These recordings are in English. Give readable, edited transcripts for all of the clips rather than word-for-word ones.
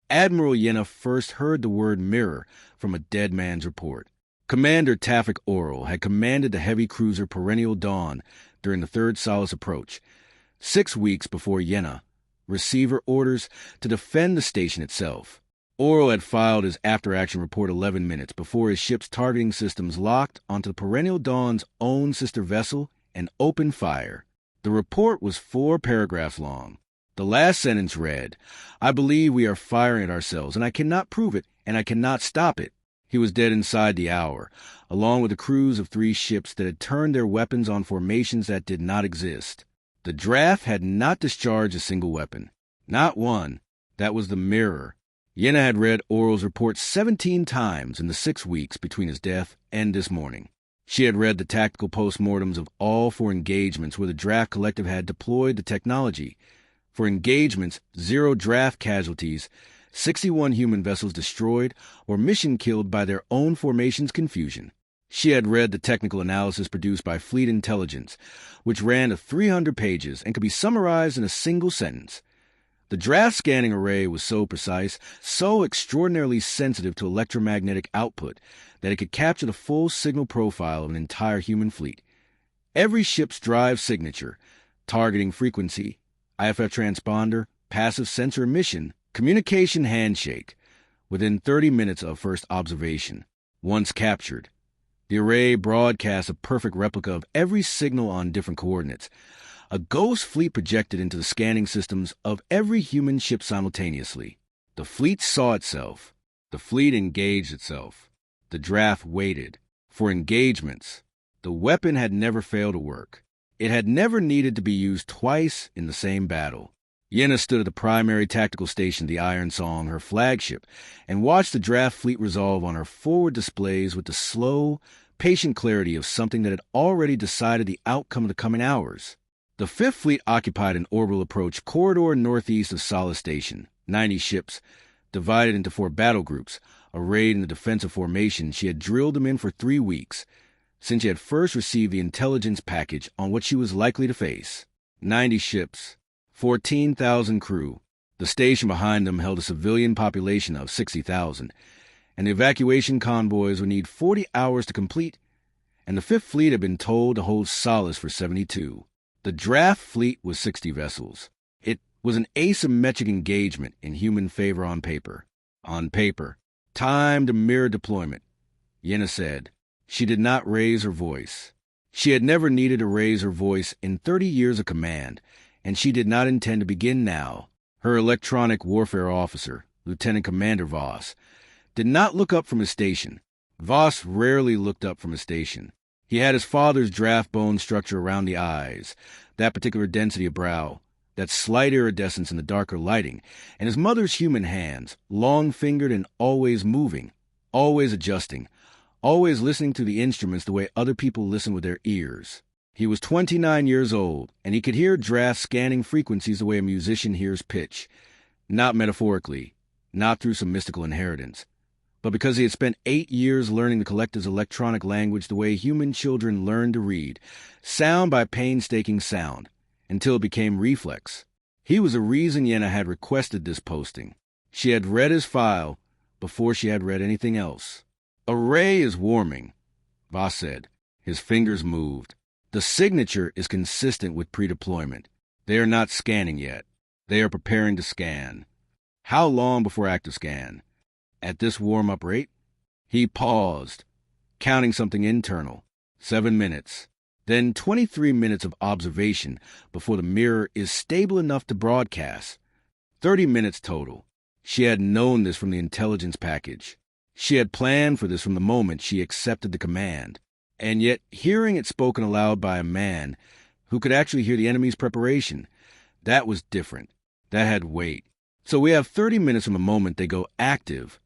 Admiral Yena first heard the word mirror from a dead man's report. Commander Tafik Oral had commanded the heavy cruiser Perennial Dawn during the third Solace approach, 6 weeks before Yena received her orders to defend the station itself. Oral had filed his after-action report 11 minutes before his ship's targeting systems locked onto the Perennial Dawn's own sister vessel and opened fire. The report was 4 paragraphs long. The last sentence read, "I believe we are firing at ourselves, and I cannot prove it, and I cannot stop it." He was dead inside the hour, along with the crews of 3 ships that had turned their weapons on formations that did not exist. The Drath had not discharged a single weapon. Not one. That was the mirror. Yena had read Oral's report 17 times in the 6 weeks between his death and this morning. She had read the tactical postmortems of all 4 engagements where the Drath Collective had deployed the technology. For engagements, 0 Drath casualties, 61 human vessels destroyed or mission killed by their own formation's confusion. She had read the technical analysis produced by Fleet Intelligence, which ran to 300 pages and could be summarized in a single sentence. The Drath scanning array was so precise, so extraordinarily sensitive to electromagnetic output, that it could capture the full signal profile of an entire human fleet. Every ship's drive signature, targeting frequency, IFF transponder, passive sensor emission, communication handshake, within 30 minutes of first observation. Once captured, the array broadcasts a perfect replica of every signal on different coordinates. A ghost fleet projected into the scanning systems of every human ship simultaneously. The fleet saw itself. The fleet engaged itself. The Drath waited. For engagements, the weapon had never failed to work. It had never needed to be used twice in the same battle. Yena stood at the primary tactical station, the Iron Song, her flagship, and watched the Drath fleet resolve on her forward displays with the slow, patient clarity of something that had already decided the outcome of the coming hours. The 5th Fleet occupied an orbital approach corridor northeast of Solace Station, 90 ships, divided into 4 battle groups, arrayed in the defensive formation she had drilled them in for 3 weeks, since she had first received the intelligence package on what she was likely to face. 90 ships, 14,000 crew. The station behind them held a civilian population of 60,000, and the evacuation convoys would need 40 hours to complete, and the 5th Fleet had been told to hold Solace for 72. The Drath fleet was 60 vessels. It was an asymmetric engagement in human favor on paper. On paper. Time to mirror deployment, Yena said. She did not raise her voice. She had never needed to raise her voice in 30 years of command, and she did not intend to begin now. Her electronic warfare officer, Lieutenant Commander Voss, did not look up from his station. Voss rarely looked up from his station. He had his father's Drath bone structure around the eyes, that particular density of brow, that slight iridescence in the darker lighting, and his mother's human hands, long-fingered and always moving, always adjusting, always listening to the instruments the way other people listen with their ears. He was 29 years old, and he could hear Drath scanning frequencies the way a musician hears pitch, not metaphorically, not through some mystical inheritance, but because he had spent 8 years learning the Collective's electronic language the way human children learn to read, sound by painstaking sound, until it became reflex. He was the reason Yena had requested this posting. She had read his file before she had read anything else. "Array is warming," Voss said. His fingers moved. "The signature is consistent with pre-deployment. They are not scanning yet. They are preparing to scan. How long before active scan? At this warm-up rate?" He paused, counting something internal. 7 minutes. Then 23 minutes of observation before the mirror is stable enough to broadcast. 30 minutes total. She had known this from the intelligence package. She had planned for this from the moment she accepted the command. And yet, hearing it spoken aloud by a man who could actually hear the enemy's preparation, that was different. That had weight. "So we have 30 minutes from the moment they go active,"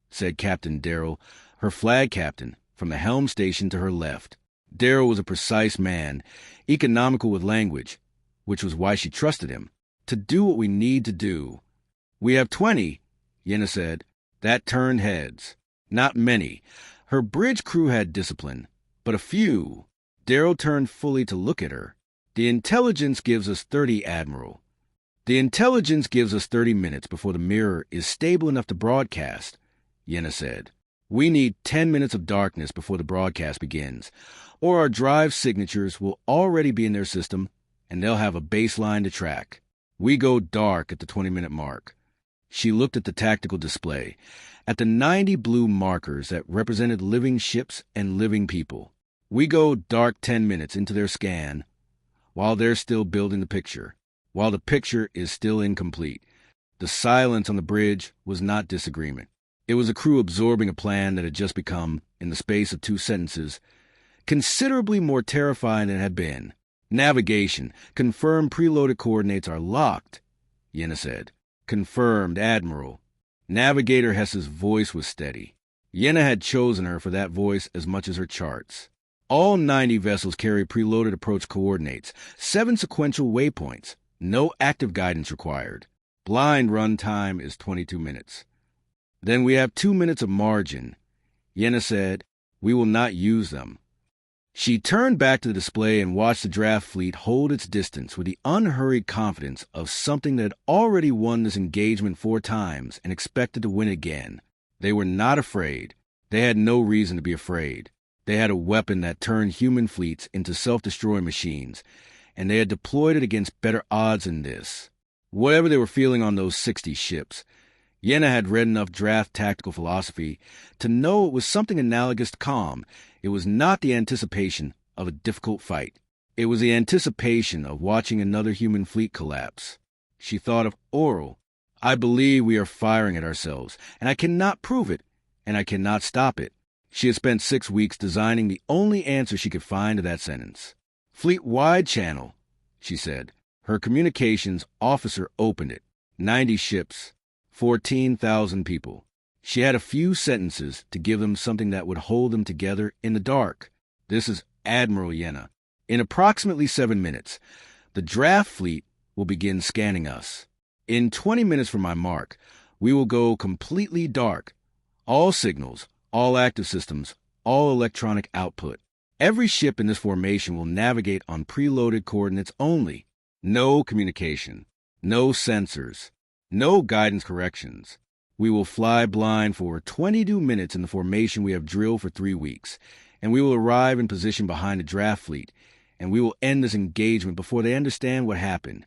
said Captain Darrell, her flag captain, from the helm station to her left. Darrell was a precise man, economical with language, which was why she trusted him, to do what we need to do. "We have 20, Yena said. That turned heads. Not many. Her bridge crew had discipline, but a few. Darrell turned fully to look at her. "The intelligence gives us 30, Admiral. The intelligence gives us 30 minutes before the mirror is stable enough to broadcast, Yena said. We need 10 minutes of darkness before the broadcast begins, or our drive signatures will already be in their system, and they'll have a baseline to track. We go dark at the 20-minute mark. She looked at the tactical display, at the 90 blue markers that represented living ships and living people. We go dark 10 minutes into their scan, while they're still building the picture, while the picture is still incomplete. The silence on the bridge was not disagreement. It was a crew absorbing a plan that had just become, in the space of 2 sentences, considerably more terrifying than it had been. Navigation. Confirmed preloaded coordinates are locked, Yena said. Confirmed, Admiral. Navigator Hess's voice was steady. Yena had chosen her for that voice as much as her charts. All 90 vessels carry preloaded approach coordinates, 7 sequential waypoints, no active guidance required. Blind run time is 22 minutes. Then we have 2 minutes of margin. Yena said, we will not use them. She turned back to the display and watched the Drath fleet hold its distance with the unhurried confidence of something that had already won this engagement 4 times and expected to win again. They were not afraid. They had no reason to be afraid. They had a weapon that turned human fleets into self-destroying machines, and they had deployed it against better odds than this. Whatever they were feeling on those 60 ships, Yena had read enough Drath tactical philosophy to know it was something analogous to calm. It was not the anticipation of a difficult fight. It was the anticipation of watching another human fleet collapse. She thought of Oral. I believe we are firing at ourselves, and I cannot prove it, and I cannot stop it. She had spent 6 weeks designing the only answer she could find to that sentence. Fleet-wide channel, she said. Her communications officer opened it. 90 ships, 14,000 people. She had a few sentences to give them something that would hold them together in the dark. This is Admiral Yena. In approximately 7 minutes, the Drath fleet will begin scanning us. In 20 minutes from my mark, we will go completely dark. All signals, all active systems, all electronic output. Every ship in this formation will navigate on preloaded coordinates only. No communication, no sensors, no guidance corrections. We will fly blind for 22 minutes in the formation we have drilled for 3 weeks, and we will arrive in position behind the Drath fleet, and we will end this engagement before they understand what happened.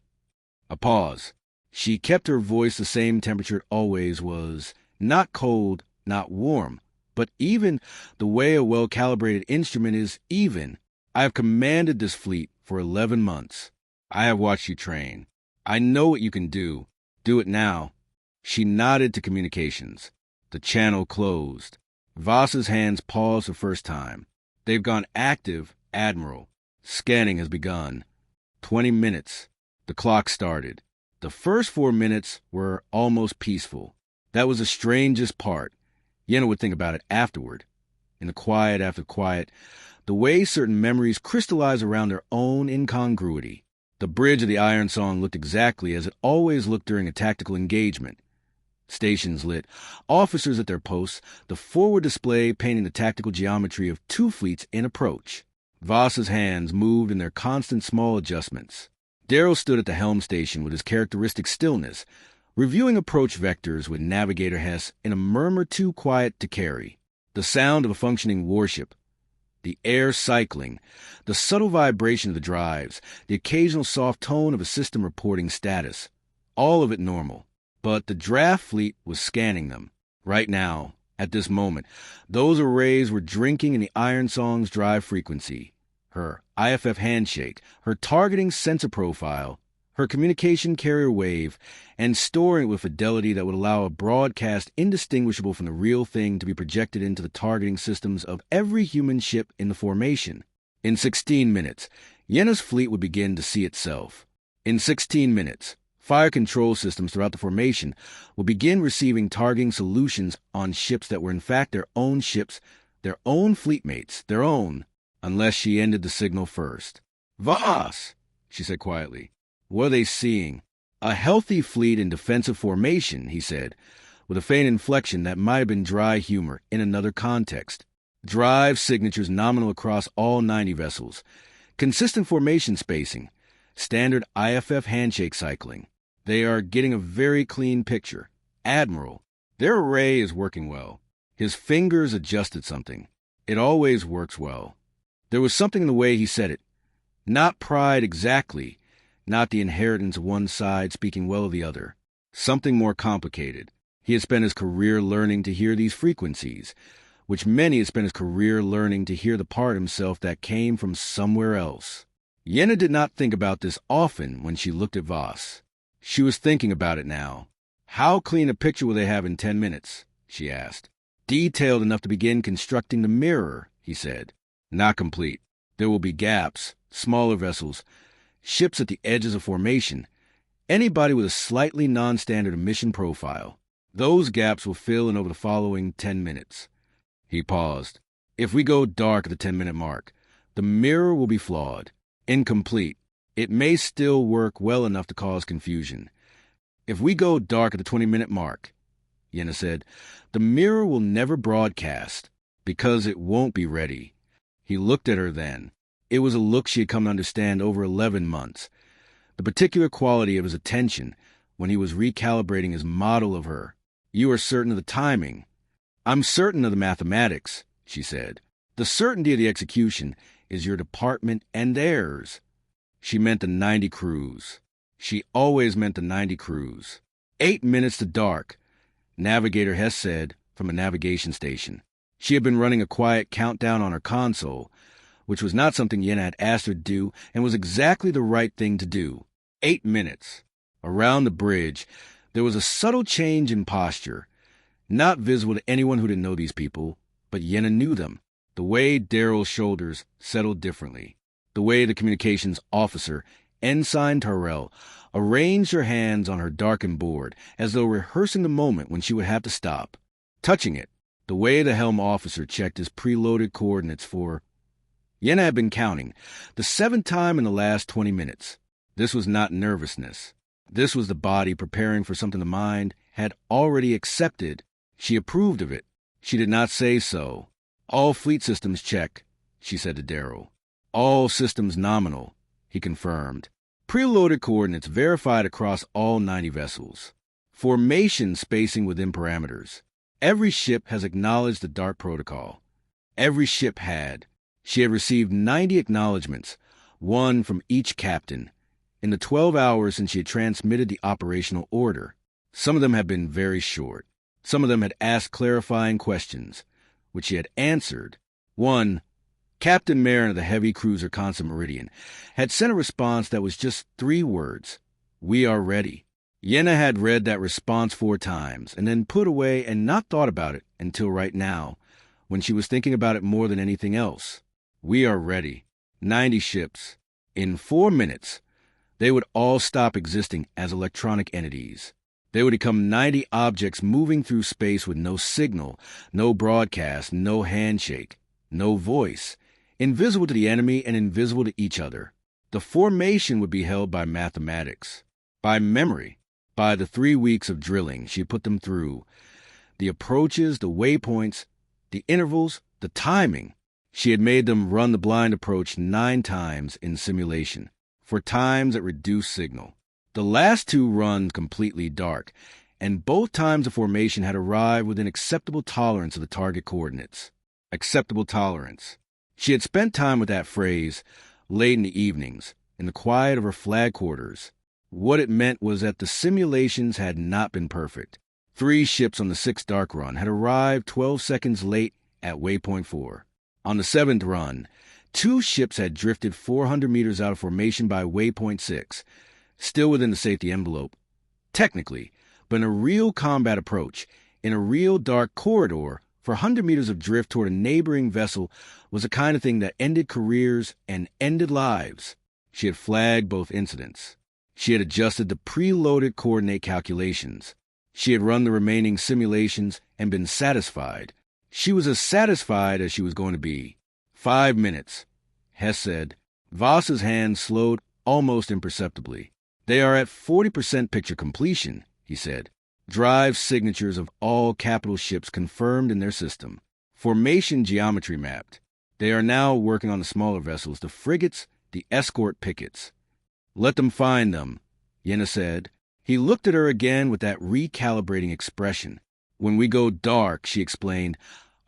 A pause. She kept her voice the same temperature it always was, not cold, not warm, but even, the way a well-calibrated instrument is even. I have commanded this fleet for 11 months. I have watched you train. I know what you can do. Do it now. She nodded to communications. The channel closed. Voss's hands paused the first time. They've gone active, Admiral. Scanning has begun. 20 minutes. The clock started. The first 4 minutes were almost peaceful. That was the strangest part. Yena would think about it afterward. In the quiet after quiet, the way certain memories crystallize around their own incongruity. The bridge of the Iron Song looked exactly as it always looked during a tactical engagement. Stations lit, officers at their posts, the forward display painting the tactical geometry of 2 fleets in approach. Voss's hands moved in their constant small adjustments. Darrow stood at the helm station with his characteristic stillness, reviewing approach vectors with Navigator Hess in a murmur too quiet to carry. The sound of a functioning warship, the air cycling, the subtle vibration of the drives, the occasional soft tone of a system reporting status, all of it normal. But the Drath fleet was scanning them. Right now, at this moment, those arrays were drinking in the Iron Song's drive frequency, her IFF handshake, her targeting sensor profile, her communication carrier wave, and storing it with fidelity that would allow a broadcast indistinguishable from the real thing to be projected into the targeting systems of every human ship in the formation. In 16 minutes, Yena's fleet would begin to see itself. In 16 minutes, fire control systems throughout the formation would begin receiving targeting solutions on ships that were in fact their own ships, their own fleetmates, their own, unless she ended the signal first. Voss, she said quietly. What are they seeing? A healthy fleet in defensive formation, he said, with a faint inflection that might have been dry humor in another context. Drive signatures nominal across all 90 vessels. Consistent formation spacing. Standard IFF handshake cycling. They are getting a very clean picture. Admiral, their array is working well. His fingers adjusted something. It always works well. There was something in the way he said it. Not pride exactly, not the inheritance of one side speaking well of the other. Something more complicated. He had spent his career learning to hear these frequencies, which many had spent his career learning to hear the part of himself that came from somewhere else. Yena did not think about this often when she looked at Voss. She was thinking about it now. How clean a picture will they have in 10 minutes? She asked. Detailed enough to begin constructing the mirror, he said. Not complete. There will be gaps, smaller vessels, ships at the edges of formation, anybody with a slightly non-standard emission profile. Those gaps will fill in over the following 10 minutes. He paused. If we go dark at the 10-minute mark, the mirror will be flawed, incomplete. It may still work well enough to cause confusion. If we go dark at the 20-minute mark, Yena said, the mirror will never broadcast because it won't be ready. He looked at her then. It was a look she had come to understand over 11 months. The particular quality of his attention when he was recalibrating his model of her. You are certain of the timing. I'm certain of the mathematics, she said. The certainty of the execution is your department and theirs. She meant the 90 cruise. She always meant the 90 cruise. 8 minutes to dark, Navigator Hess said from a navigation station. She had been running a quiet countdown on her console, which was not something Yena had asked her to do and was exactly the right thing to do. 8 minutes. Around the bridge, there was a subtle change in posture, not visible to anyone who didn't know these people, but Yena knew them. The way Daryl's shoulders settled differently. The way the communications officer, Ensign Tyrell, arranged her hands on her darkened board as though rehearsing the moment when she would have to stop. Touching it, the way the helm officer checked his preloaded coordinates for... Yena had been counting, the 7th time in the last 20 minutes. This was not nervousness. This was the body preparing for something the mind had already accepted. She approved of it. She did not say so. All fleet systems check, she said to Daryl. All systems nominal, he confirmed. Preloaded coordinates verified across all 90 vessels. Formation spacing within parameters. Every ship has acknowledged the DART protocol. Every ship had. She had received 90 acknowledgments, one from each captain, in the 12 hours since she had transmitted the operational order. Some of them had been very short. Some of them had asked clarifying questions, which she had answered. One, Captain Marin of the heavy cruiser Constant Meridian, had sent a response that was just 3 words. We are ready. Yena had read that response 4 times and then put away and not thought about it until right now, when she was thinking about it more than anything else. We are ready. 90 ships. In 4 minutes, they would all stop existing as electronic entities. They would become 90 objects moving through space with no signal, no broadcast, no handshake, no voice, invisible to the enemy and invisible to each other. The formation would be held by mathematics, by memory, by the 3 weeks of drilling she put them through, the approaches, the waypoints, the intervals, the timing. She had made them run the blind approach 9 times in simulation, for times at reduced signal. The last 2 runs completely dark, and both times the formation had arrived within acceptable tolerance of the target coordinates. Acceptable tolerance. She had spent time with that phrase late in the evenings, in the quiet of her flag quarters. What it meant was that the simulations had not been perfect. 3 ships on the 6th dark run had arrived 12 seconds late at waypoint 4. On the 7th run, 2 ships had drifted 400 meters out of formation by waypoint 6, still within the safety envelope. Technically, but in a real combat approach, in a real dark corridor, for 100 meters of drift toward a neighboring vessel was the kind of thing that ended careers and ended lives. She had flagged both incidents. She had adjusted the preloaded coordinate calculations. She had run the remaining simulations and been satisfied. She was as satisfied as she was going to be. 5 minutes, Hess said. Voss's hand slowed almost imperceptibly. They are at 40% picture completion, he said. Drive signatures of all capital ships confirmed in their system. Formation geometry mapped. They are now working on the smaller vessels, the frigates, the escort pickets. Let them find them, Yena said. He looked at her again with that recalibrating expression. When we go dark, she explained,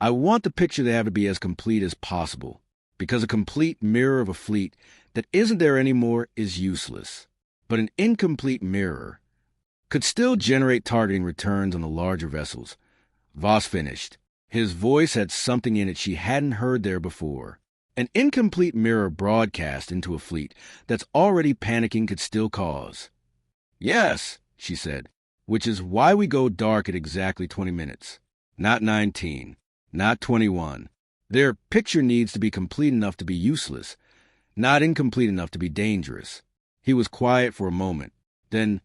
I want the picture they have to be as complete as possible, because a complete mirror of a fleet that isn't there anymore is useless. But an incomplete mirror could still generate targeting returns on the larger vessels. Voss finished. His voice had something in it she hadn't heard there before. An incomplete mirror broadcast into a fleet that's already panicking could still cause. Yes, she said, which is why we go dark at exactly 20 minutes. Not 19, not 21. Their picture needs to be complete enough to be useless, not incomplete enough to be dangerous. He was quiet for a moment. Then,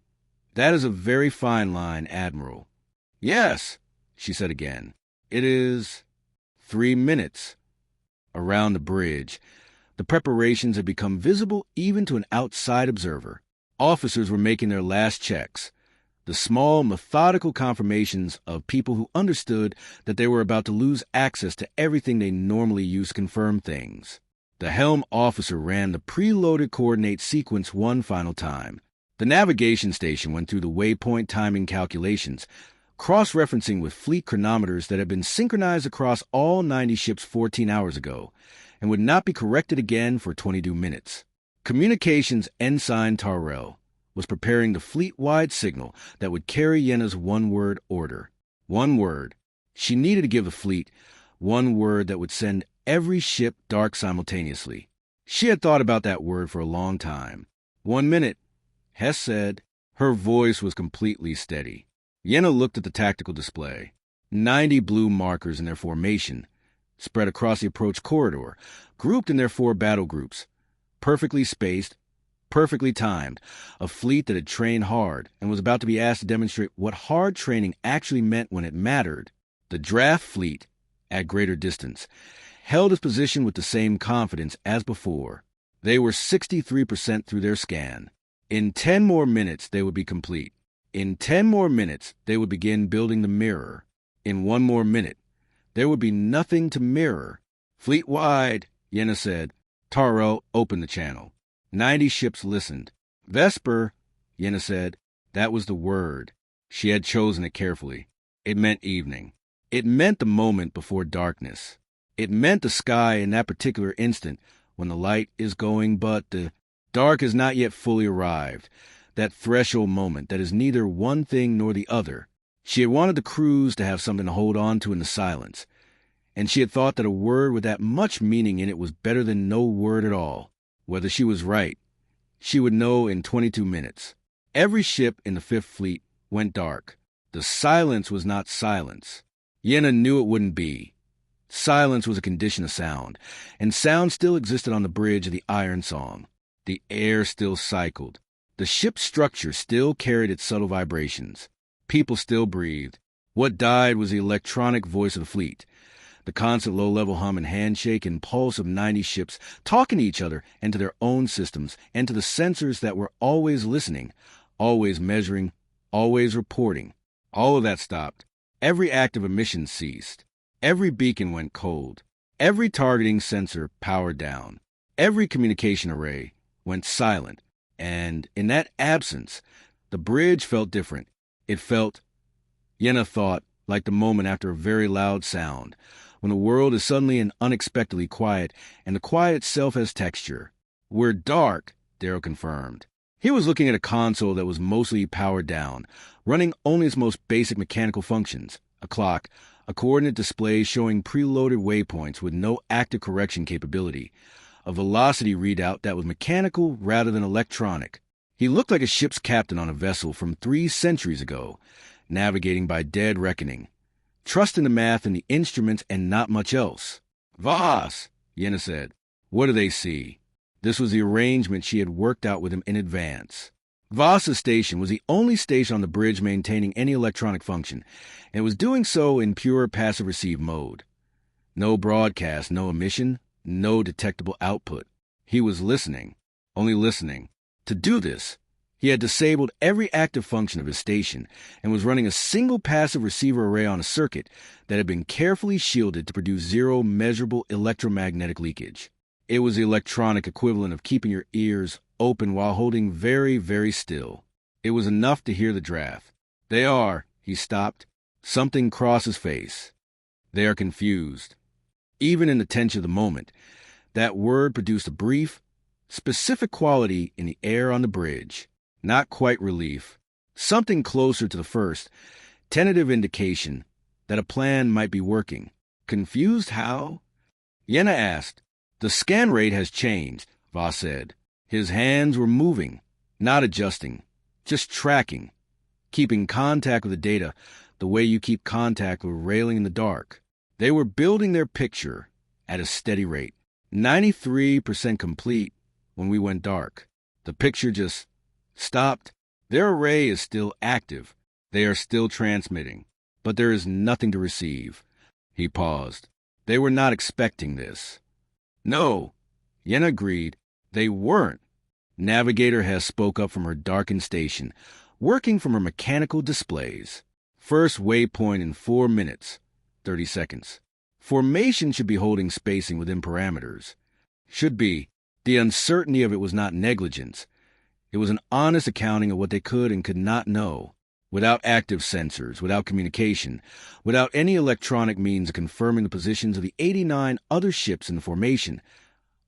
that is a very fine line, Admiral. Yes, she said again. It is 3 minutes. Around the bridge, the preparations had become visible even to an outside observer. Officers were making their last checks, the small, methodical confirmations of people who understood that they were about to lose access to everything they normally use to confirm things. The helm officer ran the preloaded coordinate sequence one final time. The navigation station went through the waypoint timing calculations, cross-referencing with fleet chronometers that had been synchronized across all 90 ships 14 hours ago and would not be corrected again for 22 minutes. Communications Ensign Tyrrell was preparing the fleet-wide signal that would carry Yena's one-word order. One word. She needed to give the fleet one word that would send every ship dark simultaneously. She had thought about that word for a long time. 1 minute, Hess said. Her voice was completely steady. Yena looked at the tactical display. 90 blue markers in their formation, spread across the approach corridor, grouped in their 4 battle groups. Perfectly spaced, perfectly timed, a fleet that had trained hard and was about to be asked to demonstrate what hard training actually meant when it mattered. The Drath fleet, at greater distance, held its position with the same confidence as before. They were 63% through their scan. In 10 more minutes, they would be complete. In 10 more minutes, they would begin building the mirror. In 1 more minute, there would be nothing to mirror. Fleet-wide, Yena said. Tyrrell opened the channel. 90 ships listened. Vesper, Yena said. That was the word. She had chosen it carefully. It meant evening. It meant the moment before darkness. It meant the sky in that particular instant when the light is going, but the dark has not yet fully arrived. That threshold moment that is neither one thing nor the other. She had wanted the crews to have something to hold on to in the silence, and she had thought that a word with that much meaning in it was better than no word at all. Whether she was right, she would know in 22 minutes. Every ship in the Fifth Fleet went dark. The silence was not silence. Yena knew it wouldn't be. Silence was a condition of sound, and sound still existed on the bridge of the Iron Song. The air still cycled. The ship's structure still carried its subtle vibrations. People still breathed. What died was the electronic voice of the fleet, the constant low-level hum and handshake and pulse of 90 ships talking to each other and to their own systems and to the sensors that were always listening, always measuring, always reporting. All of that stopped. Every active emission ceased. Every beacon went cold. Every targeting sensor powered down. Every communication array went silent. And in that absence, the bridge felt different. It felt, Yena thought, like the moment after a very loud sound, when the world is suddenly and unexpectedly quiet, and the quiet itself has texture. We're dark, Darrow confirmed. He was looking at a console that was mostly powered down, running only its most basic mechanical functions, a clock, a coordinate display showing preloaded waypoints with no active correction capability, a velocity readout that was mechanical rather than electronic. He looked like a ship's captain on a vessel from 3 centuries ago, navigating by dead reckoning, trusting the math and the instruments and not much else. Voss, Yena said. What do they see? This was the arrangement she had worked out with him in advance. Voss's station was the only station on the bridge maintaining any electronic function, and it was doing so in pure passive receive mode. No broadcast, no emission, no detectable output. He was listening, only listening. To do this, he had disabled every active function of his station and was running a single passive receiver array on a circuit that had been carefully shielded to produce 0 measurable electromagnetic leakage. It was the electronic equivalent of keeping your ears open while holding very, very still. It was enough to hear the Drath. They are, he stopped. Something crossed his face. They are confused. Even in the tension of the moment, that word produced a brief, specific quality in the air on the bridge. Not quite relief. Something closer to the first, tentative indication that a plan might be working. Confused how? Yena asked. The scan rate has changed, Voss said. His hands were moving, not adjusting, just tracking, keeping contact with the data the way you keep contact with a railing in the dark. They were building their picture at a steady rate. 93% complete when we went dark. The picture just stopped. Their array is still active. They are still transmitting. But there is nothing to receive. He paused. They were not expecting this. No, Yena agreed. They weren't. Navigator Hess spoke up from her darkened station, working from her mechanical displays. First waypoint in 4 minutes, 30 seconds. Formation should be holding spacing within parameters. Should be. The uncertainty of it was not negligence. It was an honest accounting of what they could and could not know. Without active sensors, without communication, without any electronic means of confirming the positions of the 89 other ships in the formation,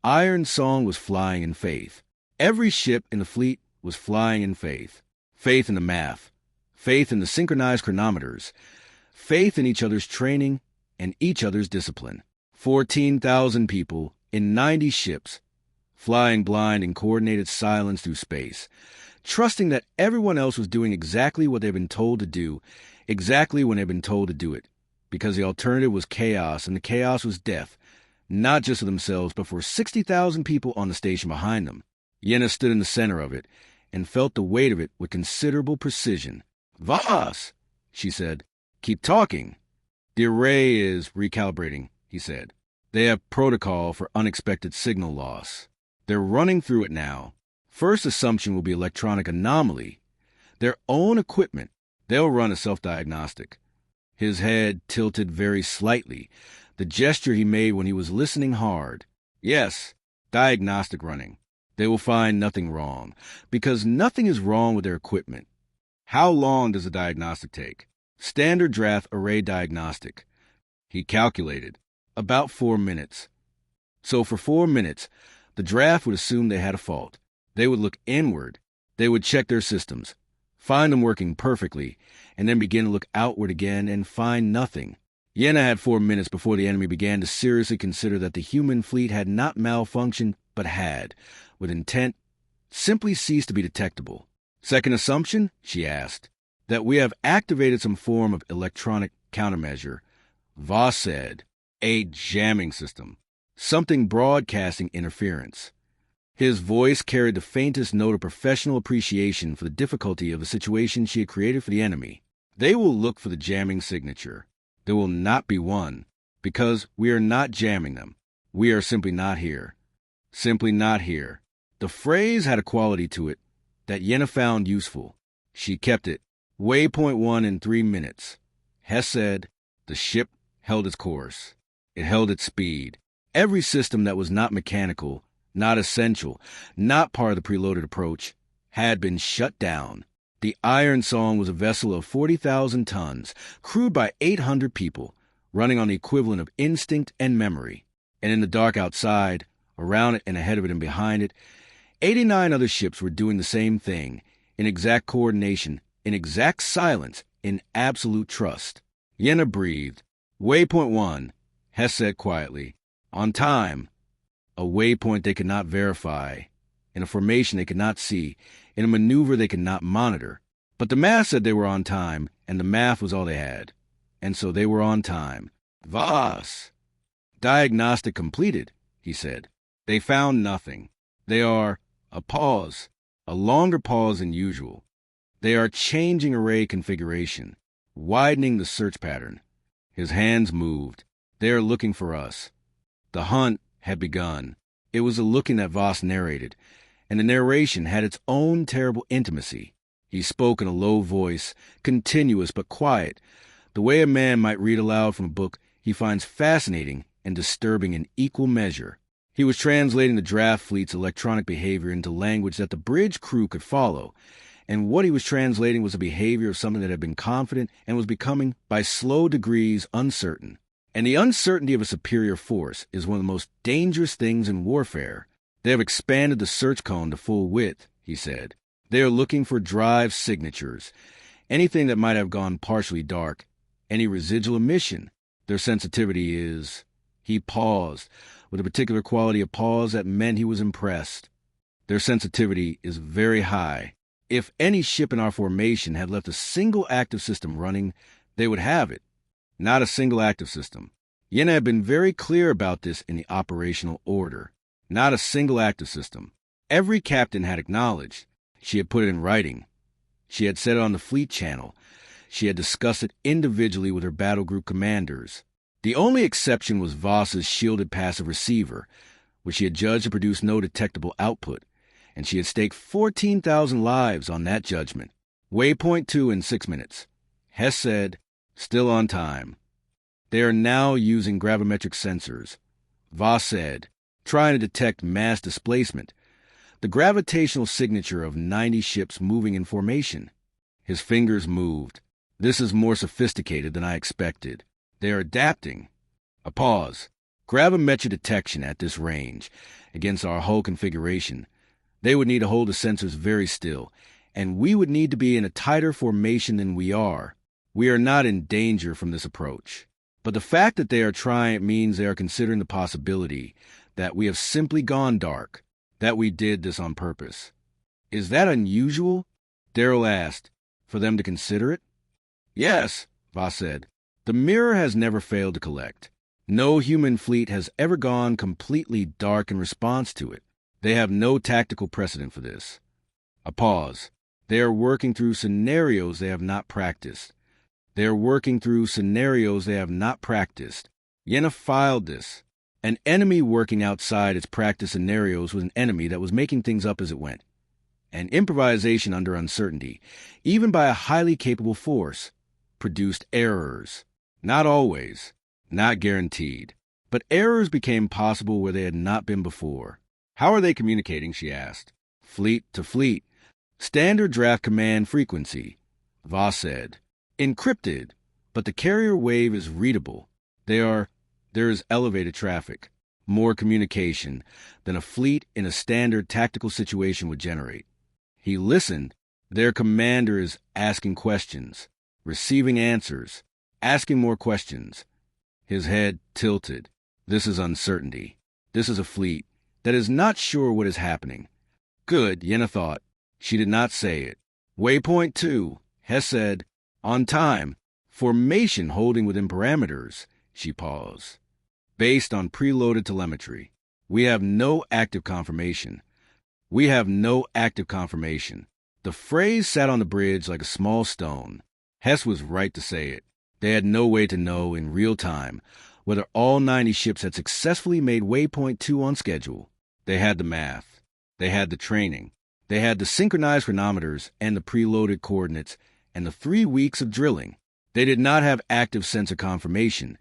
Iron Song was flying in faith. Every ship in the fleet was flying in faith. Faith in the math. Faith in the synchronized chronometers. Faith in each other's training and each other's discipline. 14,000 people in 90 ships, flying blind in coordinated silence through space, trusting that everyone else was doing exactly what they'd been told to do, exactly when they'd been told to do it, because the alternative was chaos, and the chaos was death, not just for themselves, but for 60,000 people on the station behind them. Yena stood in the center of it and felt the weight of it with considerable precision. Voss, she said, keep talking. The array is recalibrating, he said. They have protocol for unexpected signal loss. They're running through it now. First assumption will be electronic anomaly. Their own equipment. They'll run a self-diagnostic. His head tilted very slightly, the gesture he made when he was listening hard. Yes, diagnostic running. They will find nothing wrong, because nothing is wrong with their equipment. How long does a diagnostic take? Standard Drath array diagnostic. He calculated. About 4 minutes. So for 4 minutes, the Drath would assume they had a fault. They would look inward. They would check their systems, find them working perfectly, and then begin to look outward again and find nothing. Yena had 4 minutes before the enemy began to seriously consider that the human fleet had not malfunctioned, but had, with intent, simply ceased to be detectable. Second assumption, she asked, that we have activated some form of electronic countermeasure. Voss said, a jamming system, something broadcasting interference. His voice carried the faintest note of professional appreciation for the difficulty of the situation she had created for the enemy. They will look for the jamming signature. There will not be one, because we are not jamming them. We are simply not here. Simply not here. The phrase had a quality to it that Yena found useful. She kept it. Waypoint 1 in 3 minutes. Hess said, the ship held its course. It held its speed. Every system that was not mechanical, not essential, not part of the preloaded approach, had been shut down. The Iron Song was a vessel of 40,000 tons, crewed by 800 people, running on the equivalent of instinct and memory. And in the dark outside, around it and ahead of it and behind it, 89 other ships were doing the same thing, in exact coordination, in exact silence, in absolute trust. Yena breathed. Waypoint 1, Hess said quietly. On time. A waypoint they could not verify, in a formation they could not see, in a maneuver they could not monitor. But the math said they were on time, and the math was all they had. And so they were on time. Voss! Diagnostic completed, he said. They found nothing. They are a pause, a longer pause than usual. They are changing array configuration, widening the search pattern. His hands moved. They are looking for us. The hunt had begun. It was the looking that Voss narrated, and the narration had its own terrible intimacy. He spoke in a low voice, continuous but quiet, the way a man might read aloud from a book he finds fascinating and disturbing in equal measure. He was translating the Drath fleet's electronic behavior into language that the bridge crew could follow, and what he was translating was the behavior of something that had been confident and was becoming, by slow degrees, uncertain. And the uncertainty of a superior force is one of the most dangerous things in warfare. They have expanded the search cone to full width, he said. They are looking for drive signatures, anything that might have gone partially dark, any residual emission. Their sensitivity is... He paused, with a particular quality of pause that meant he was impressed. Their sensitivity is very high. If any ship in our formation had left a single active system running, they would have it. Not a single active system. Yena had been very clear about this in the operational order. Not a single active system. Every captain had acknowledged. She had put it in writing. She had said it on the fleet channel. She had discussed it individually with her battle group commanders. The only exception was Voss's shielded passive receiver, which she had judged to produce no detectable output, and she had staked 14,000 lives on that judgment. Waypoint 2 in 6 minutes. Hess said, still on time. They are now using gravimetric sensors. Voss said, trying to detect mass displacement, the gravitational signature of 90 ships moving in formation. His fingers moved. This is more sophisticated than I expected. They are adapting. A pause. Gravimetric detection at this range, against our hull configuration. They would need to hold the sensors very still, and we would need to be in a tighter formation than we are. We are not in danger from this approach. But the fact that they are trying means they are considering the possibility that we have simply gone dark, that we did this on purpose. Is that unusual? Darrell asked. For them to consider it? Yes, Voss said. The mirror has never failed to collect. No human fleet has ever gone completely dark in response to it. They have no tactical precedent for this. A pause. They are working through scenarios they have not practiced. They are working through scenarios they have not practiced. Yena filed this. An enemy working outside its practice scenarios was an enemy that was making things up as it went. And improvisation under uncertainty, even by a highly capable force, produced errors. Not always, not guaranteed, but errors became possible where they had not been before. How are they communicating, she asked. Fleet to fleet. Standard draft command frequency, Voss said. Encrypted, but the carrier wave is readable. There is elevated traffic, more communication than a fleet in a standard tactical situation would generate. He listened. Their commander is asking questions, receiving answers, asking more questions. His head tilted. This is uncertainty. This is a fleet that is not sure what is happening. Good, Yena thought. She did not say it. Waypoint 2, Hess said. On time. Formation holding within parameters. She paused. Based on preloaded telemetry. We have no active confirmation. We have no active confirmation. The phrase sat on the bridge like a small stone. Hess was right to say it. They had no way to know in real time whether all 90 ships had successfully made Waypoint 2 on schedule. They had the math. They had the training. They had the synchronized chronometers and the preloaded coordinates and the 3 weeks of drilling. They did not have active sensor confirmation,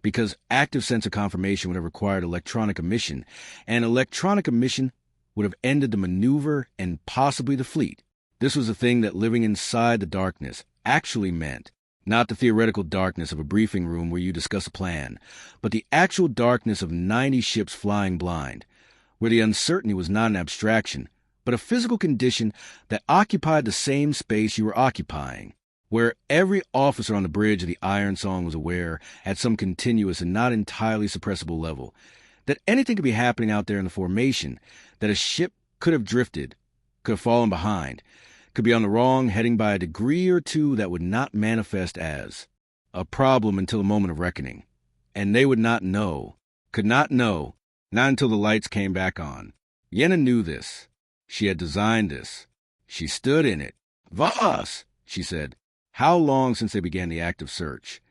because active sensor confirmation would have required electronic emission, and electronic emission would have ended the maneuver and possibly the fleet. This was the thing that living inside the darkness actually meant. Not the theoretical darkness of a briefing room where you discuss a plan, but the actual darkness of 90 ships flying blind, where the uncertainty was not an abstraction, but a physical condition that occupied the same space you were occupying, where every officer on the bridge of the Iron Song was aware, at some continuous and not entirely suppressible level, that anything could be happening out there in the formation, that a ship could have drifted, could have fallen behind, could be on the wrong heading by a degree or two that would not manifest as a problem until a moment of reckoning. And they would not know, could not know, not until the lights came back on. Yena knew this. She had designed this. She stood in it. Voss, she said. How long since they began the active search?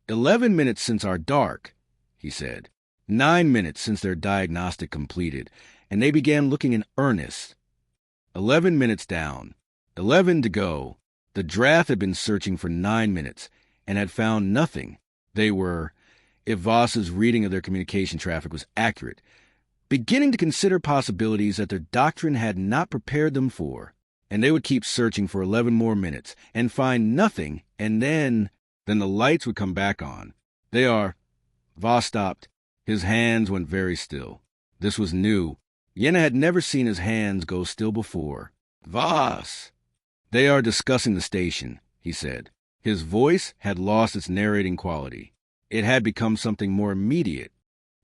11 minutes since our dark, he said. 9 minutes since their diagnostic completed, and they began looking in earnest. 11 minutes down. 11 to go. The Drath had been searching for 9 minutes and had found nothing. They were, if Voss's reading of their communication traffic was accurate, beginning to consider possibilities that their doctrine had not prepared them for. And they would keep searching for 11 more minutes and find nothing, and then the lights would come back on. They are... Voss stopped. His hands went very still. This was new. Yena had never seen his hands go still before. Voss! They are discussing the station, he said. His voice had lost its narrating quality. It had become something more immediate.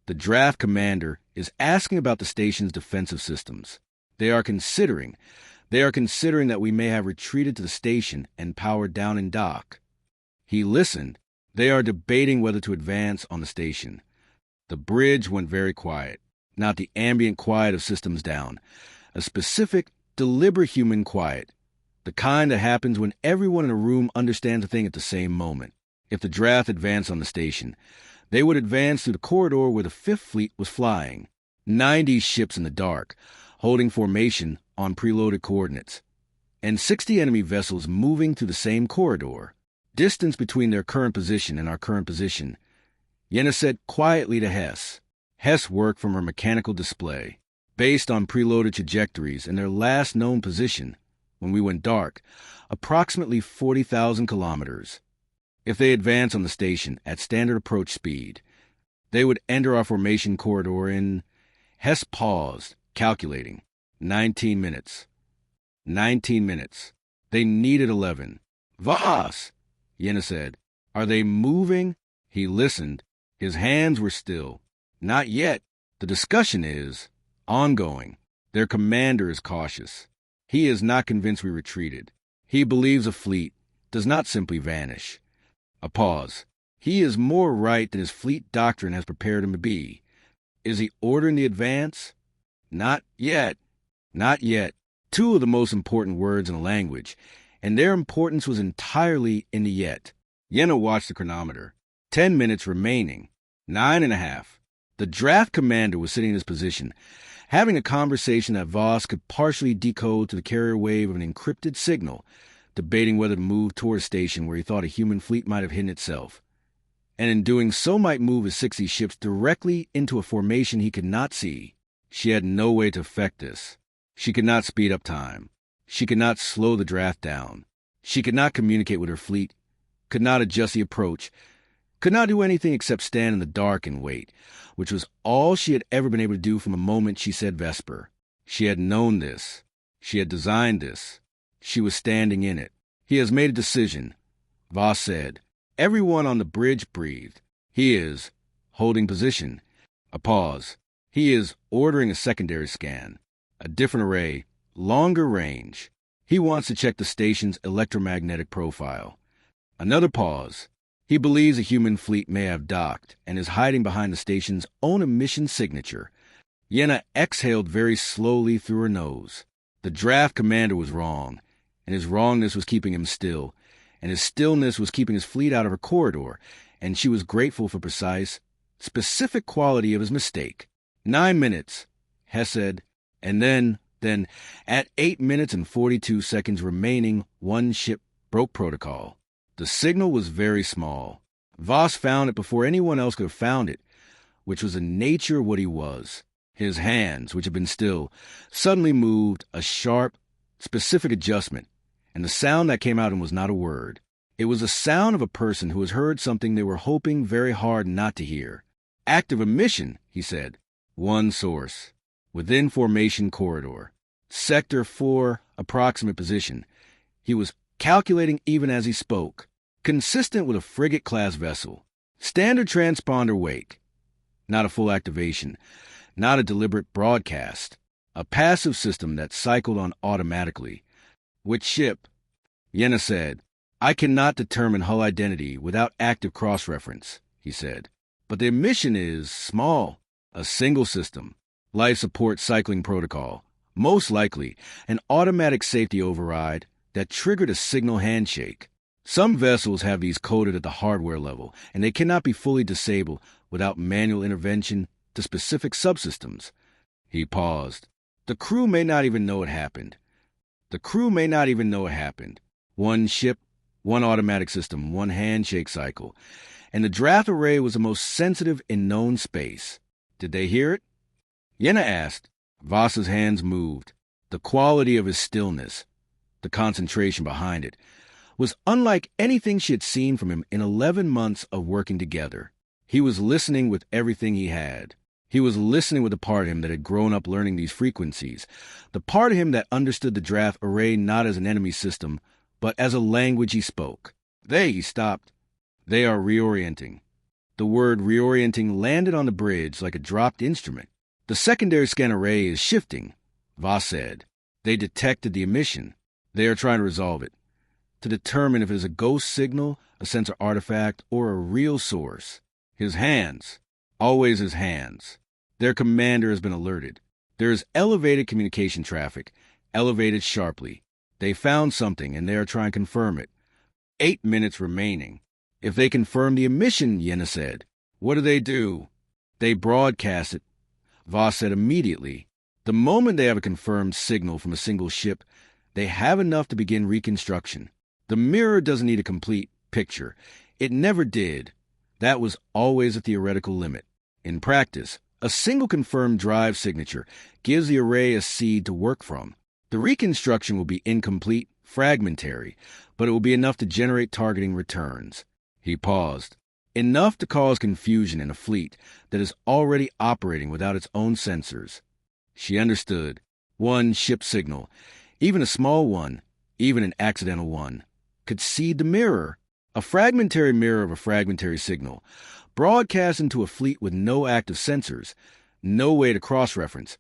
The draft commander is asking about the station's defensive systems. They are considering that we may have retreated to the station and powered down in dock. He listened. They are debating whether to advance on the station. The bridge went very quiet, not the ambient quiet of systems down, a specific, deliberate human quiet, the kind that happens when everyone in a room understands a thing at the same moment. If the draft advanced on the station, they would advance through the corridor where the Fifth Fleet was flying, 90 ships in the dark, holding formation on preloaded coordinates, and 60 enemy vessels moving through the same corridor. Distance between their current position and our current position, Yena said quietly to Hess. Hess worked from her mechanical display, based on preloaded trajectories and their last known position, when we went dark, approximately 40,000 kilometers. If they advance on the station at standard approach speed, they would enter our formation corridor in... Hess paused, calculating. 19 minutes. 19 minutes. They needed 11. Voss! Yena said. Are they moving? He listened. His hands were still. Not yet. The discussion is ongoing. Their commander is cautious. He is not convinced we retreated. He believes a fleet does not simply vanish. A pause. He is more right than his fleet doctrine has prepared him to be. Is he ordering the advance? Not yet. Not yet. Two of the most important words in the language, and their importance was entirely in the yet. Yena watched the chronometer. 10 minutes remaining. 9.5. The draft commander was sitting in his position, having a conversation that Voss could partially decode to the carrier wave of an encrypted signal, debating whether to move toward a station where he thought a human fleet might have hidden itself, and in doing so might move his 60 ships directly into a formation he could not see. She had no way to effect this. She could not speed up time. She could not slow the draft down. She could not communicate with her fleet, could not adjust the approach, could not do anything except stand in the dark and wait, which was all she had ever been able to do from the moment she said Vesper. She had known this. She had designed this. She was standing in it. He has made a decision, Voss said. Everyone on the bridge breathed. He is holding position. A pause. He is ordering a secondary scan. A different array, longer range. He wants to check the station's electromagnetic profile. Another pause. He believes a human fleet may have docked and is hiding behind the station's own emission signature. Yena exhaled very slowly through her nose. The draft commander was wrong, and his wrongness was keeping him still, and his stillness was keeping his fleet out of her corridor, and she was grateful for precise, specific quality of his mistake. 9 minutes, Hess said, and then, at 8 minutes and 42 seconds remaining, one ship broke protocol. The signal was very small. Voss found it before anyone else could have found it, which was the nature of what he was. His hands, which had been still, suddenly moved a sharp, specific adjustment, and the sound that came out of him was not a word. It was the sound of a person who has heard something they were hoping very hard not to hear. Active emission, he said. One source. Within formation corridor. Sector 4, approximate position. He was calculating even as he spoke. Consistent with a frigate-class vessel. Standard transponder wake. Not a full activation. Not a deliberate broadcast. A passive system that cycled on automatically. Which ship? Yena said. I cannot determine hull identity without active cross-reference, he said. But the emission is small. A single system. Life support cycling protocol. Most likely, an automatic safety override that triggered a signal handshake. Some vessels have these coded at the hardware level, and they cannot be fully disabled without manual intervention to specific subsystems. He paused. The crew may not even know it happened. One ship, one automatic system, one handshake cycle. And the draft array was the most sensitive in known space. Did they hear it? Yena asked. Voss's hands moved. The quality of his stillness. the concentration behind it, was unlike anything she had seen from him in 11 months of working together. He was listening with everything he had. He was listening with the part of him that had grown up learning these frequencies, the part of him that understood the Drath array not as an enemy system, but as a language he spoke. He stopped. They are reorienting. The word reorienting landed on the bridge like a dropped instrument. The secondary scan array is shifting, Voss said. They detected the emission. They are trying to resolve it, to determine if it is a ghost signal, a sensor artifact, or a real source. His hands. Always his hands. Their commander has been alerted. There is elevated communication traffic, elevated sharply. They found something, and they are trying to confirm it. 8 minutes remaining. If they confirm the emission, Yena said, what do? They broadcast it, Voss said immediately. The moment they have a confirmed signal from a single ship, they have enough to begin reconstruction. The mirror doesn't need a complete picture. It never did. That was always a theoretical limit. In practice, a single confirmed drive signature gives the array a seed to work from. The reconstruction will be incomplete, fragmentary, but it will be enough to generate targeting returns. He paused. Enough to cause confusion in a fleet that is already operating without its own sensors. She understood. One ship signal, even a small one, even an accidental one, could seed the mirror, a fragmentary mirror of a fragmentary signal, broadcast into a fleet with no active sensors, no way to cross-reference,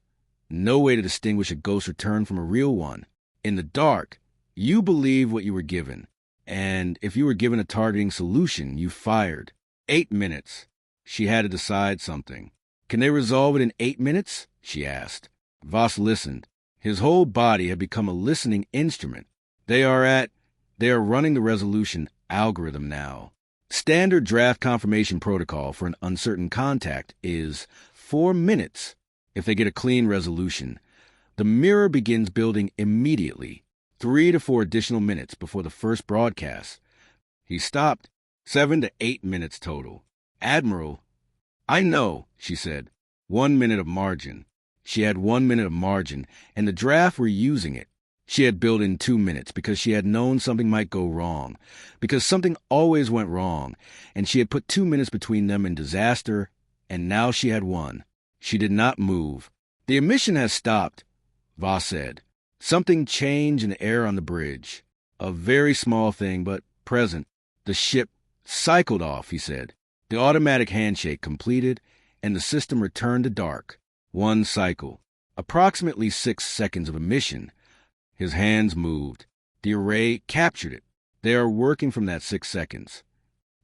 no way to distinguish a ghost return from a real one. In the dark, you believe what you were given, and if you were given a targeting solution, you fired. 8 minutes. She had to decide something. Can they resolve it in 8 minutes? She asked. Voss listened. His whole body had become a listening instrument. They are running the resolution algorithm now. Standard Drath confirmation protocol for an uncertain contact is 4 minutes. If they get a clean resolution, the mirror begins building immediately, 3 to 4 additional minutes before the first broadcast. He stopped. 7 to 8 minutes total. Admiral, I know, she said. 1 minute of margin. She had 1 minute of margin, and the Drath were using it. She had built in 2 minutes because she had known something might go wrong, because something always went wrong, and she had put 2 minutes between them and disaster, and now she had 1. She did not move. The emission has stopped, Voss said. Something changed in the air on the bridge. A very small thing, but present. The ship cycled off, he said. The automatic handshake completed, and the system returned to dark. 1 cycle. Approximately 6 seconds of emission. His hands moved. The array captured it. They are working from that 6 seconds.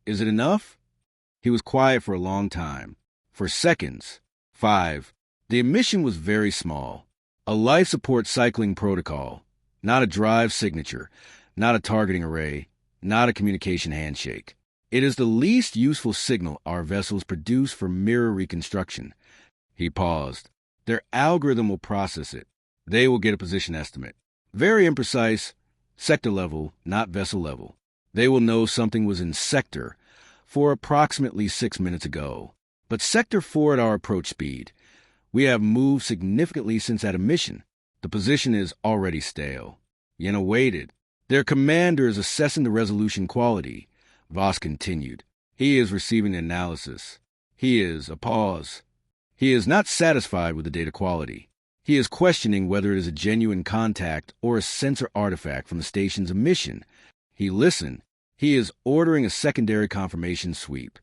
Is it enough? He was quiet for a long time. For seconds. 5. The emission was very small. A life support cycling protocol. Not a drive signature. Not a targeting array. Not a communication handshake. It is the least useful signal our vessels produce for mirror reconstruction. He paused. Their algorithm will process it. They will get a position estimate. Very imprecise, sector level, not vessel level. They will know something was in sector for approximately 6 minutes ago. But sector 4 at our approach speed. We have moved significantly since that emission. The position is already stale. Yena waited. Their commander is assessing the resolution quality. Voss continued. He is receiving the analysis. A pause. He is not satisfied with the data quality. He is questioning whether it is a genuine contact or a sensor artifact from the station's emission. He listened. He is ordering a secondary confirmation sweep.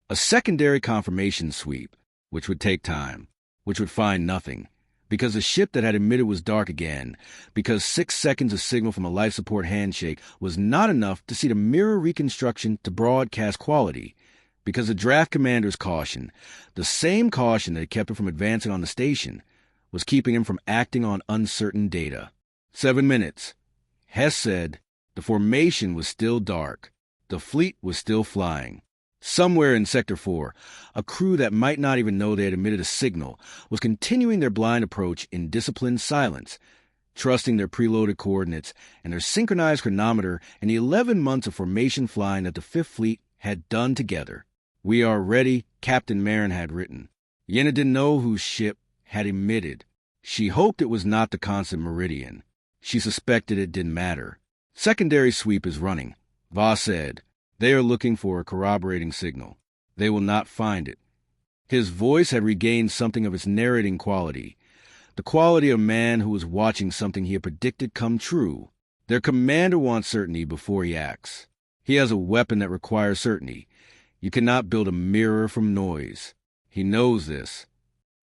A secondary confirmation sweep, which would take time, which would find nothing, because the ship that had emitted was dark again, because 6 seconds of signal from a life support handshake was not enough to see the mirror reconstruction to broadcast quality, because the Drath commander's caution, the same caution that had kept him from advancing on the station, was keeping him from acting on uncertain data. 7 minutes. Hess said the formation was still dark. The fleet was still flying. Somewhere in Sector 4, a crew that might not even know they had emitted a signal was continuing their blind approach in disciplined silence, trusting their preloaded coordinates and their synchronized chronometer and the 11 months of formation flying that the Fifth Fleet had done together. We are ready, Captain Marin had written. Yena didn't know whose ship had emitted. She hoped it was not the Constant Meridian. She suspected it didn't matter. Secondary sweep is running. Voss said. They are looking for a corroborating signal. They will not find it. His voice had regained something of its narrating quality. The quality of a man who was watching something he had predicted come true. Their commander wants certainty before he acts. He has a weapon that requires certainty. You cannot build a mirror from noise. He knows this.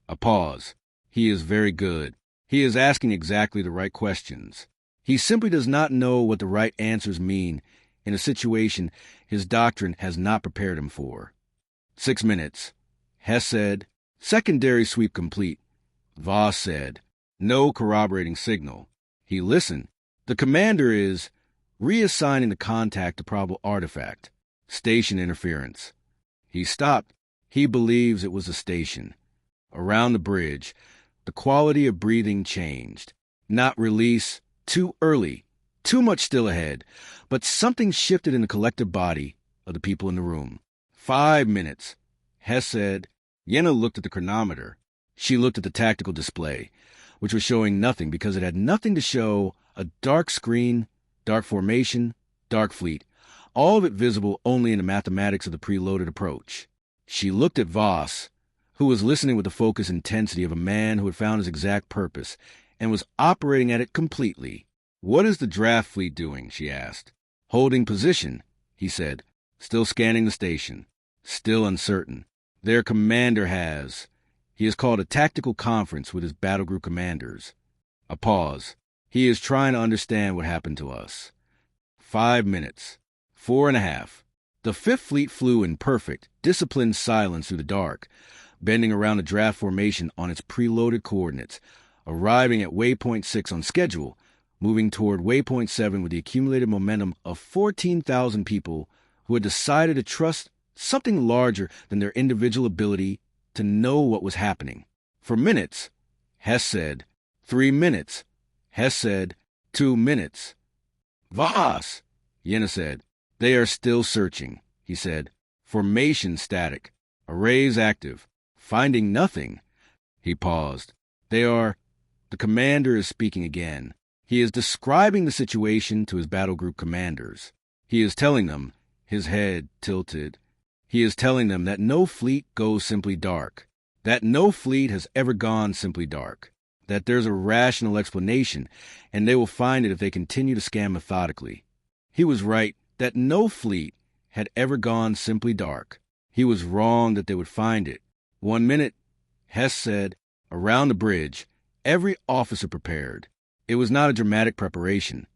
A pause. He is very good. He is asking exactly the right questions. He simply does not know what the right answers mean in a situation his doctrine has not prepared him for. 6 minutes. Hess said, secondary sweep complete. Voss said, no corroborating signal. He listened. The commander is reassigning the contact to probable artifact. Station interference. He stopped. He believes it was a station. Around the bridge, the quality of breathing changed. Not release, too early, too much still ahead, but something shifted in the collective body of the people in the room. 5 minutes. Hess said. Yena looked at the chronometer. She looked at the tactical display, which was showing nothing because it had nothing to show. A dark screen, dark formation, dark fleet, all of it visible only in the mathematics of the preloaded approach. She looked at Voss, who was listening with the focused intensity of a man who had found his exact purpose and was operating at it completely. What is the draft fleet doing? She asked. Holding position, he said, still scanning the station, still uncertain. Their commander has. He has called a tactical conference with his battle group commanders. A pause. He is trying to understand what happened to us. 5 minutes. 4.5. The Fifth Fleet flew in perfect, disciplined silence through the dark, bending around the draft formation on its preloaded coordinates, arriving at waypoint 6 on schedule, moving toward waypoint 7 with the accumulated momentum of 14,000 people who had decided to trust something larger than their individual ability to know what was happening. For minutes, Hess said, 3 minutes. Hess said, 2 minutes. Voss, Yena said. They are still searching, he said. Formation static. Arrays active. Finding nothing. He paused. They are. The commander is speaking again. He is describing the situation to his battle group commanders. He is telling them, his head tilted, he is telling them that no fleet goes simply dark. That no fleet has ever gone simply dark. That there's a rational explanation, and they will find it if they continue to scan methodically. He was right that no fleet had ever gone simply dark. He was wrong that they would find it. 1 minute, Hess said, around the bridge, every officer prepared. It was not a dramatic preparation.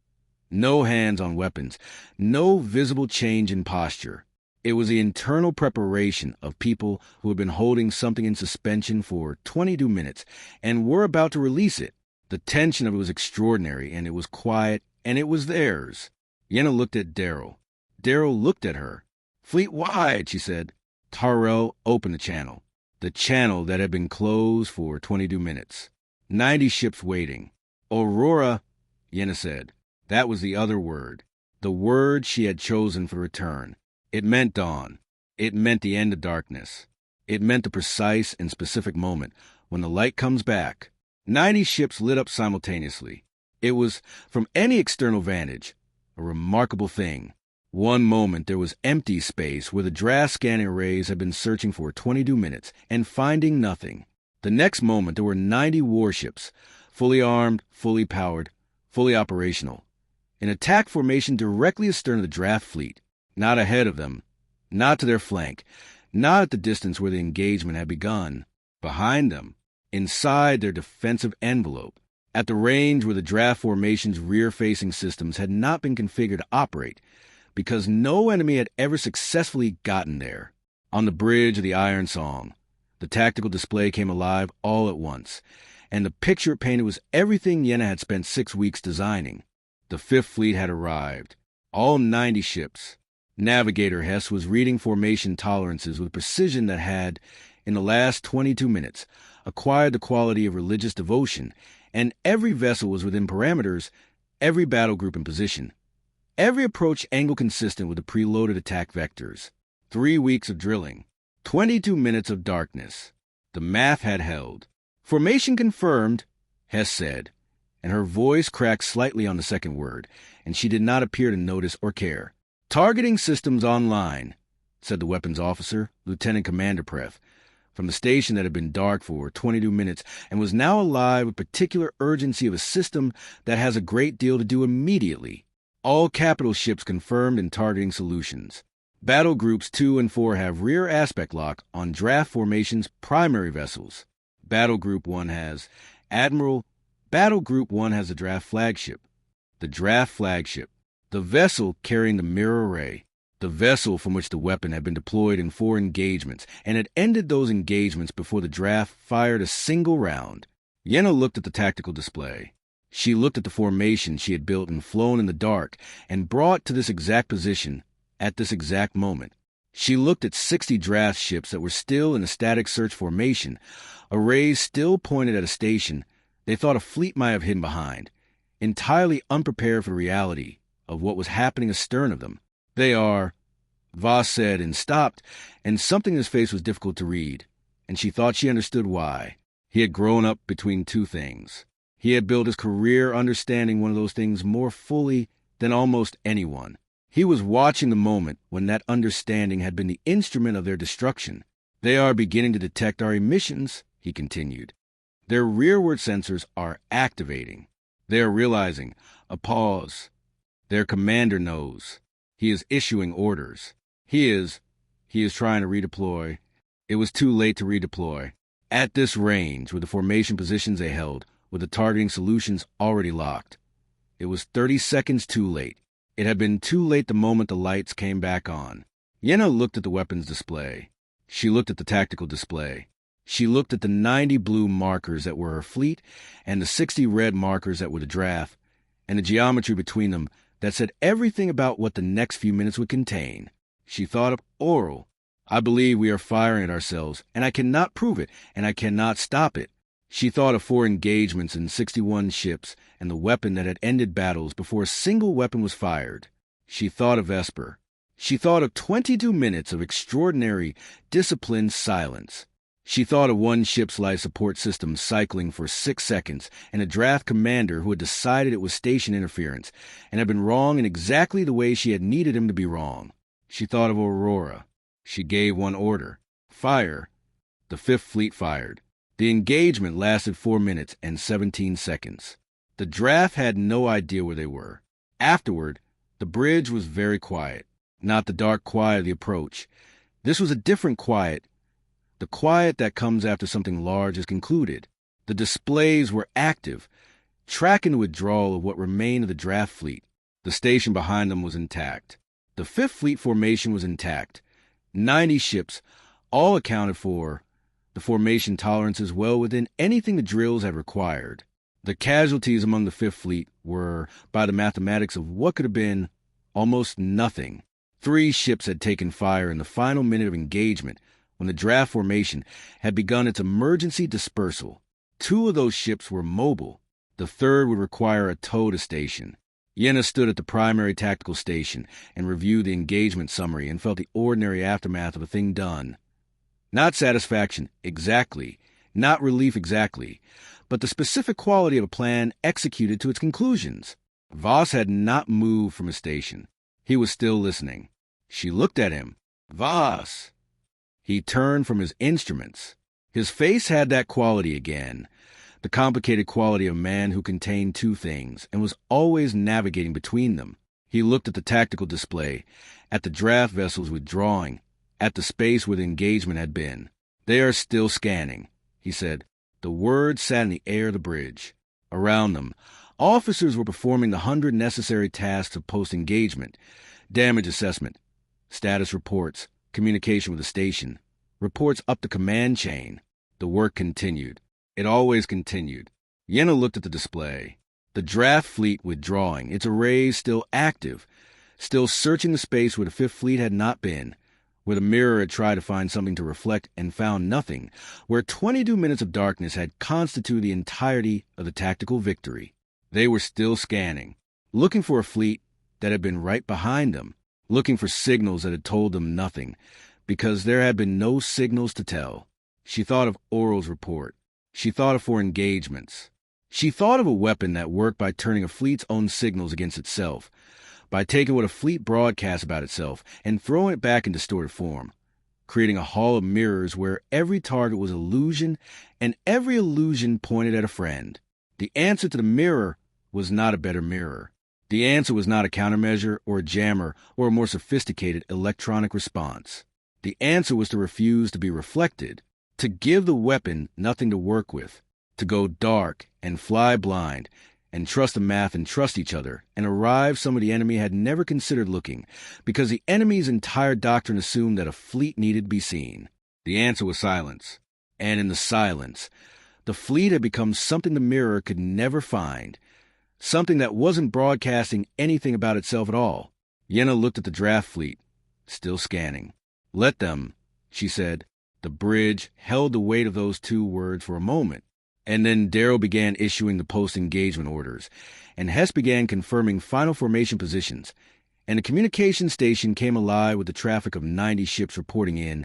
No hands on weapons, no visible change in posture. It was the internal preparation of people who had been holding something in suspension for 22 minutes and were about to release it. The tension of it was extraordinary, and it was quiet, and it was theirs. Yena looked at Darrell. Darrell looked at her. Fleet wide, she said. Tyrell opened the channel that had been closed for 22 minutes. 90 ships waiting. Aurora, Yena said. That was the other word. The word she had chosen for return. It meant dawn. It meant the end of darkness. It meant the precise and specific moment when the light comes back. 90 ships lit up simultaneously. It was, from any external vantage, a remarkable thing. One moment there was empty space where the Drath scanning arrays had been searching for 22 minutes and finding nothing. The next moment there were 90 warships, fully armed, fully powered, fully operational. In attack formation directly astern of the Drath fleet. Not ahead of them, not to their flank, not at the distance where the engagement had begun. Behind them, inside their defensive envelope, at the range where the Drath formation's rear-facing systems had not been configured to operate, because no enemy had ever successfully gotten there. On the bridge of the Iron Song, the tactical display came alive all at once, and the picture it painted was everything Yena had spent 6 weeks designing. The Fifth Fleet had arrived, all 90 ships. Navigator Hess was reading formation tolerances with precision that had, in the last 22 minutes, acquired the quality of religious devotion, and every vessel was within parameters, every battle group in position. Every approach angle consistent with the preloaded attack vectors. 3 weeks of drilling. 22 minutes of darkness. The math had held. Formation confirmed, Hess said. and her voice cracked slightly on the second word, and she did not appear to notice or care. "Targeting systems online," said the weapons officer, Lieutenant Commander Preth, from the station that had been dark for 22 minutes and was now alive with particular urgency of a system that has a great deal to do immediately. "All capital ships confirmed in targeting solutions. Battle Groups 2 and 4 have rear aspect lock on Drath Formation's primary vessels. Battle Group 1 has Battle Group 1 has the Drath flagship. The Drath flagship. The vessel carrying the mirror array. The vessel from which the weapon had been deployed in 4 engagements and had ended those engagements before the Drath fired a single round." Yena looked at the tactical display. She looked at the formation she had built and flown in the dark and brought to this exact position at this exact moment. She looked at 60 Drath ships that were still in a static search formation, arrays still pointed at a station they thought a fleet might have hidden behind, entirely unprepared for the reality of what was happening astern of them. "They are," Voss said and stopped, and something in his face was difficult to read, and she thought she understood why. He had grown up between two things. He had built his career understanding one of those things more fully than almost anyone. He was watching the moment when that understanding had been the instrument of their destruction. "They are beginning to detect our emissions," he continued. "Their rearward sensors are activating. They are realizing a pause. Their commander knows. He is issuing orders. He is trying to redeploy. It was too late to redeploy. At this range, with the formation positions they held, with the targeting solutions already locked. It was 30 seconds too late. It had been too late the moment the lights came back on." Yena looked at the weapons display. She looked at the tactical display. She looked at the 90 blue markers that were her fleet and the 60 red markers that were the Drath, and the geometry between them that said everything about what the next few minutes would contain. She thought of Oral. "I believe we are firing at ourselves, and I cannot prove it, and I cannot stop it." She thought of 4 engagements in 61 ships and the weapon that had ended battles before a single weapon was fired. She thought of Esper. She thought of 22 minutes of extraordinary, disciplined silence. She thought of one ship's life support system cycling for 6 seconds and a Drath commander who had decided it was station interference and had been wrong in exactly the way she had needed him to be wrong. She thought of Aurora. She gave one order. Fire. The 5th Fleet fired. The engagement lasted 4 minutes and 17 seconds. The Drath had no idea where they were. Afterward, the bridge was very quiet. Not the dark quiet of the approach. This was a different quiet. The quiet that comes after something large is concluded. The displays were active, tracking the withdrawal of what remained of the Drath fleet. The station behind them was intact. The 5th Fleet formation was intact. 90 ships, all accounted for. The formation tolerances well within anything the drills had required. The casualties among the 5th Fleet were, by the mathematics of what could have been, almost nothing. 3 ships had taken fire in the final minute of engagement when the Drath formation had begun its emergency dispersal. 2 of those ships were mobile. The 3rd would require a tow to station. Yena stood at the primary tactical station and reviewed the engagement summary and felt the ordinary aftermath of a thing done. Not satisfaction, exactly. Not relief, exactly. But the specific quality of a plan executed to its conclusions. Voss had not moved from his station. He was still listening. She looked at him. "Voss!" He turned from his instruments. His face had that quality again, the complicated quality of a man who contained 2 things and was always navigating between them. He looked at the tactical display, at the Drath vessels withdrawing, at the space where the engagement had been. "They are still scanning," he said. The words sat in the air of the bridge. Around them, officers were performing the 100 necessary tasks of post-engagement: damage assessment, status reports, communication with the station, reports up the command chain. The work continued. It always continued. Yena looked at the display. The Drath fleet withdrawing, its arrays still active, still searching the space where the 5th Fleet had not been, where the mirror had tried to find something to reflect and found nothing, where 22 minutes of darkness had constituted the entirety of the tactical victory. They were still scanning, looking for a fleet that had been right behind them, looking for signals that had told them nothing, because there had been no signals to tell. She thought of Oral's report. She thought of 4 engagements. She thought of a weapon that worked by turning a fleet's own signals against itself, by taking what a fleet broadcasts about itself and throwing it back in distorted form, creating a hall of mirrors where every target was illusion and every illusion pointed at a friend. The answer to the mirror was not a better mirror. The answer was not a countermeasure or a jammer or a more sophisticated electronic response. The answer was to refuse to be reflected, to give the weapon nothing to work with, to go dark and fly blind and trust the math and trust each other and arrive somewhere the enemy had never considered looking, because the enemy's entire doctrine assumed that a fleet needed to be seen. The answer was silence. And in the silence, the fleet had become something the mirror could never find, something that wasn't broadcasting anything about itself at all. Yena looked at the Drath fleet, still scanning. "Let them," she said. The bridge held the weight of those two words for a moment, and then Darrow began issuing the post-engagement orders, and Hess began confirming final formation positions, and the communication station came alive with the traffic of 90 ships reporting in,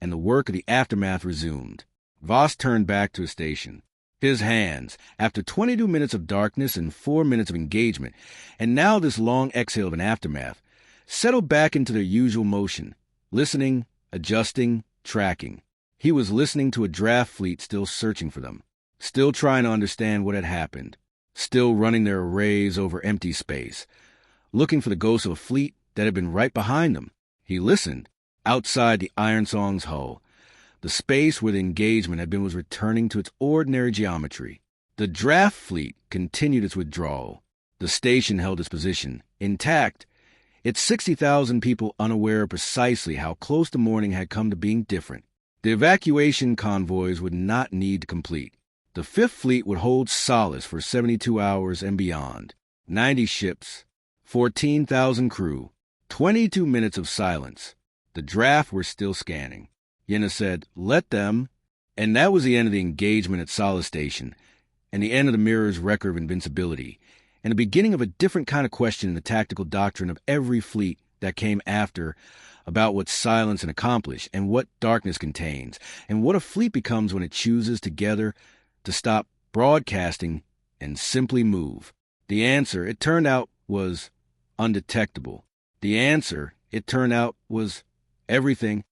and the work of the aftermath resumed. Voss turned back to his station. His hands, after 22 minutes of darkness and 4 minutes of engagement, and now this long exhale of an aftermath, settled back into their usual motion, listening, adjusting, tracking. He was listening to a Drath fleet still searching for them, still trying to understand what had happened, still running their arrays over empty space, looking for the ghost of a fleet that had been right behind them. He listened. Outside the Iron Song's hull, the space where the engagement had been was returning to its ordinary geometry. The Drath fleet continued its withdrawal. The station held its position, intact, its 60,000 people unaware precisely how close the morning had come to being different. The evacuation convoys would not need to complete. The Fifth Fleet would hold Solace for 72 hours and beyond. 90 ships, 14,000 crew, 22 minutes of silence. The Drath were still scanning. Yena said, "Let them," and that was the end of the engagement at Solace Station, and the end of the mirror's record of invincibility, and the beginning of a different kind of question in the tactical doctrine of every fleet that came after about what silence can accomplish, and what darkness contains, and what a fleet becomes when it chooses together to stop broadcasting and simply move. The answer, it turned out, was undetectable. The answer, it turned out, was everything.